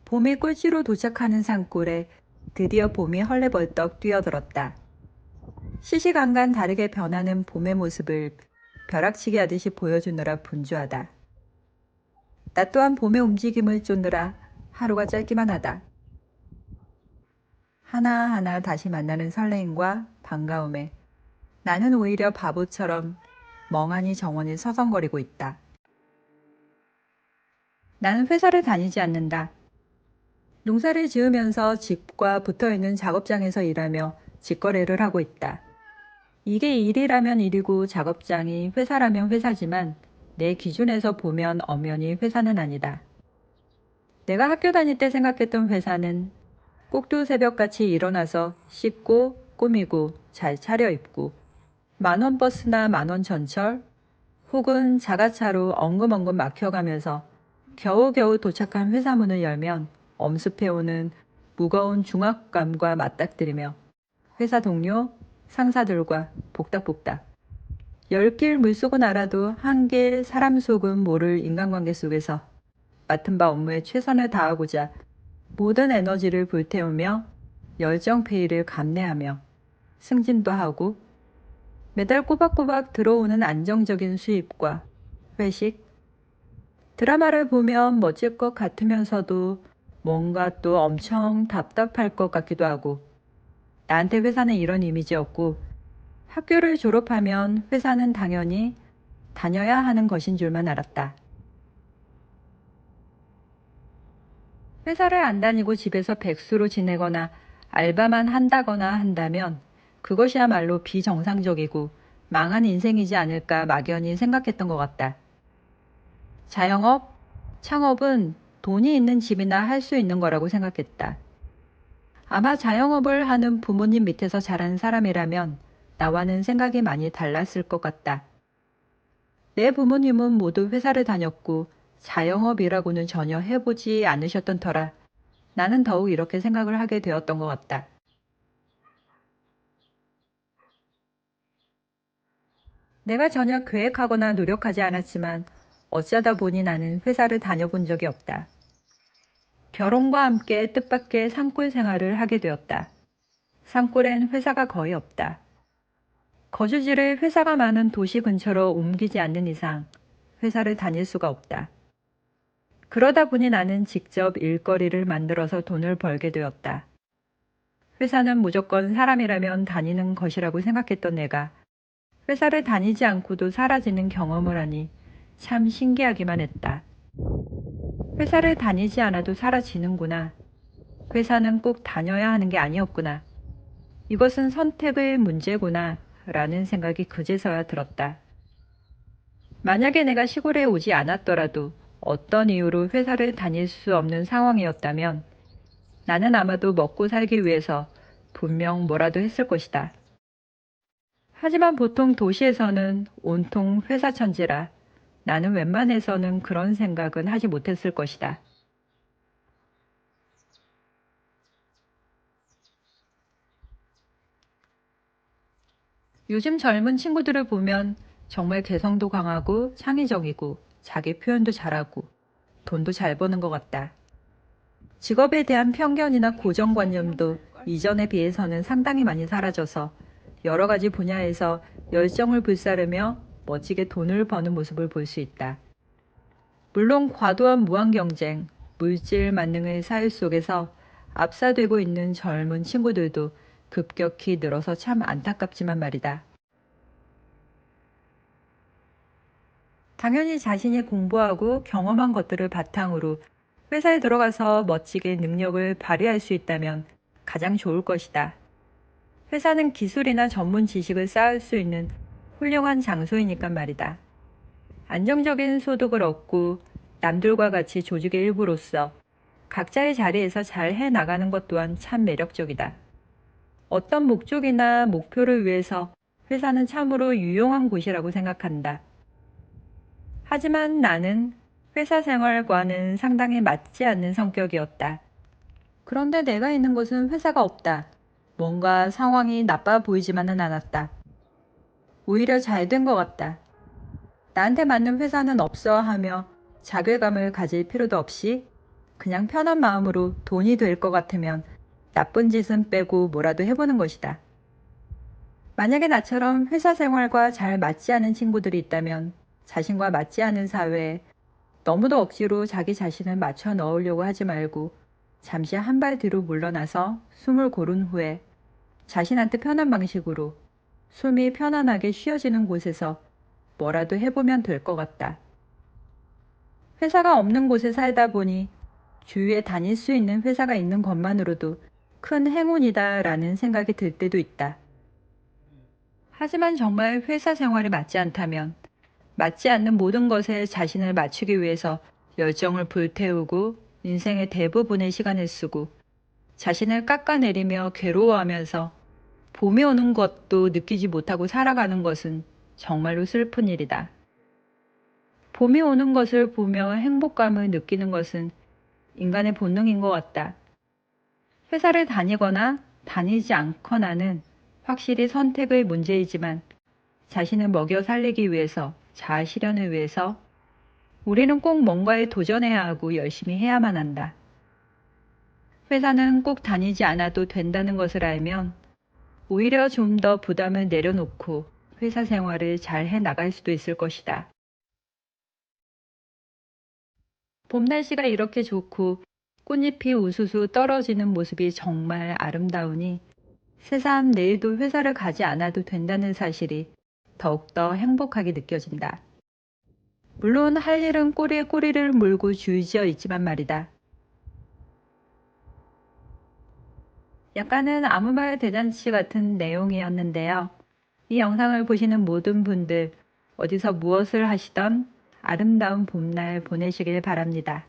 봄이 꼴찌로 도착하는 산골에 드디어 봄이 헐레벌떡 뛰어들었다. 시시간간 다르게 변하는 봄의 모습을 벼락치기 하듯이 보여주느라 분주하다. 나 또한 봄의 움직임을 쫓느라 하루가 짧기만 하다. 하나하나 다시 만나는 설레임과 반가움에 나는 오히려 바보처럼 멍하니 정원을 서성거리고 있다. 나는 회사를 다니지 않는다. 농사를 지으면서 집과 붙어있는 작업장에서 일하며 직거래를 하고 있다. 이게 일이라면 일이고 작업장이 회사라면 회사지만 내 기준에서 보면 엄연히 회사는 아니다. 내가 학교 다닐 때 생각했던 회사는 꼭두 새벽같이 일어나서 씻고 꾸미고 잘 차려입고 만원 버스나 만원 전철 혹은 자가차로 엉금엉금 막혀가면서 겨우겨우 도착한 회사 문을 열면 엄습해오는 무거운 중압감과 맞닥뜨리며 회사 동료, 상사들과 복닥복닥 10길 물속은 알아도 한 길 사람 속은 모를 인간관계 속에서 맡은 바 업무에 최선을 다하고자 모든 에너지를 불태우며 열정페이를 감내하며 승진도 하고 매달 꼬박꼬박 들어오는 안정적인 수입과 회식, 드라마를 보면 멋질 것 같으면서도 뭔가 또 엄청 답답할 것 같기도 하고 나한테 회사는 이런 이미지였고 학교를 졸업하면 회사는 당연히 다녀야 하는 것인 줄만 알았다. 회사를 안 다니고 집에서 백수로 지내거나 알바만 한다거나 한다면 그것이야말로 비정상적이고 망한 인생이지 않을까 막연히 생각했던 것 같다. 자영업, 창업은 돈이 있는 집이나 할 수 있는 거라고 생각했다. 아마 자영업을 하는 부모님 밑에서 자란 사람이라면 나와는 생각이 많이 달랐을 것 같다. 내 부모님은 모두 회사를 다녔고 자영업이라고는 전혀 해보지 않으셨던 터라 나는 더욱 이렇게 생각을 하게 되었던 것 같다. 내가 전혀 계획하거나 노력하지 않았지만 어쩌다 보니 나는 회사를 다녀본 적이 없다. 결혼과 함께 뜻밖의 산골 생활을 하게 되었다. 산골엔 회사가 거의 없다. 거주지를 회사가 많은 도시 근처로 옮기지 않는 이상 회사를 다닐 수가 없다. 그러다 보니 나는 직접 일거리를 만들어서 돈을 벌게 되었다. 회사는 무조건 사람이라면 다니는 것이라고 생각했던 내가 회사를 다니지 않고도 사라지는 경험을 하니 참 신기하기만 했다. 회사를 다니지 않아도 사라지는구나. 회사는 꼭 다녀야 하는 게 아니었구나. 이것은 선택의 문제구나. 라는 생각이 그제서야 들었다. 만약에 내가 시골에 오지 않았더라도 어떤 이유로 회사를 다닐 수 없는 상황이었다면 나는 아마도 먹고 살기 위해서 분명 뭐라도 했을 것이다. 하지만 보통 도시에서는 온통 회사 천지라 나는 웬만해서는 그런 생각은 하지 못했을 것이다. 요즘 젊은 친구들을 보면 정말 개성도 강하고 창의적이고 자기 표현도 잘하고 돈도 잘 버는 것 같다. 직업에 대한 편견이나 고정관념도 이전에 비해서는 상당히 많이 사라져서 여러 가지 분야에서 열정을 불사르며 멋지게 돈을 버는 모습을 볼 수 있다. 물론 과도한 무한 경쟁, 물질 만능의 사회 속에서 압사되고 있는 젊은 친구들도 급격히 늘어서 참 안타깝지만 말이다. 당연히 자신이 공부하고 경험한 것들을 바탕으로 회사에 들어가서 멋지게 능력을 발휘할 수 있다면 가장 좋을 것이다. 회사는 기술이나 전문 지식을 쌓을 수 있는 훌륭한 장소이니까 말이다. 안정적인 소득을 얻고 남들과 같이 조직의 일부로서 각자의 자리에서 잘 해나가는 것 또한 참 매력적이다. 어떤 목적이나 목표를 위해서 회사는 참으로 유용한 곳이라고 생각한다. 하지만 나는 회사 생활과는 상당히 맞지 않는 성격이었다. 그런데 내가 있는 곳은 회사가 없다. 뭔가 상황이 나빠 보이지만은 않았다. 오히려 잘 된 것 같다. 나한테 맞는 회사는 없어 하며 자괴감을 가질 필요도 없이 그냥 편한 마음으로 돈이 될 것 같으면 나쁜 짓은 빼고 뭐라도 해보는 것이다. 만약에 나처럼 회사 생활과 잘 맞지 않은 친구들이 있다면 자신과 맞지 않은 사회에 너무도 억지로 자기 자신을 맞춰 넣으려고 하지 말고 잠시 한 발 뒤로 물러나서 숨을 고른 후에 자신한테 편한 방식으로 숨이 편안하게 쉬어지는 곳에서 뭐라도 해보면 될 것 같다. 회사가 없는 곳에 살다 보니 주위에 다닐 수 있는 회사가 있는 것만으로도 큰 행운이다라는 생각이 들 때도 있다. 하지만 정말 회사 생활이 맞지 않다면 맞지 않는 모든 것에 자신을 맞추기 위해서 열정을 불태우고 인생의 대부분의 시간을 쓰고 자신을 깎아내리며 괴로워하면서 봄이 오는 것도 느끼지 못하고 살아가는 것은 정말로 슬픈 일이다. 봄이 오는 것을 보며 행복감을 느끼는 것은 인간의 본능인 것 같다. 회사를 다니거나 다니지 않거나는 확실히 선택의 문제이지만 자신을 먹여 살리기 위해서, 자아 실현을 위해서 우리는 꼭 뭔가에 도전해야 하고 열심히 해야만 한다. 회사는 꼭 다니지 않아도 된다는 것을 알면 오히려 좀 더 부담을 내려놓고 회사 생활을 잘 해 나갈 수도 있을 것이다. 봄 날씨가 이렇게 좋고 꽃잎이 우수수 떨어지는 모습이 정말 아름다우니 새삼 내일도 회사를 가지 않아도 된다는 사실이 더욱더 행복하게 느껴진다. 물론 할 일은 꼬리에 꼬리를 물고 주의지어 있지만 말이다. 약간은 아무 말 대잔치 같은 내용이었는데요. 이 영상을 보시는 모든 분들 어디서 무엇을 하시던 아름다운 봄날 보내시길 바랍니다.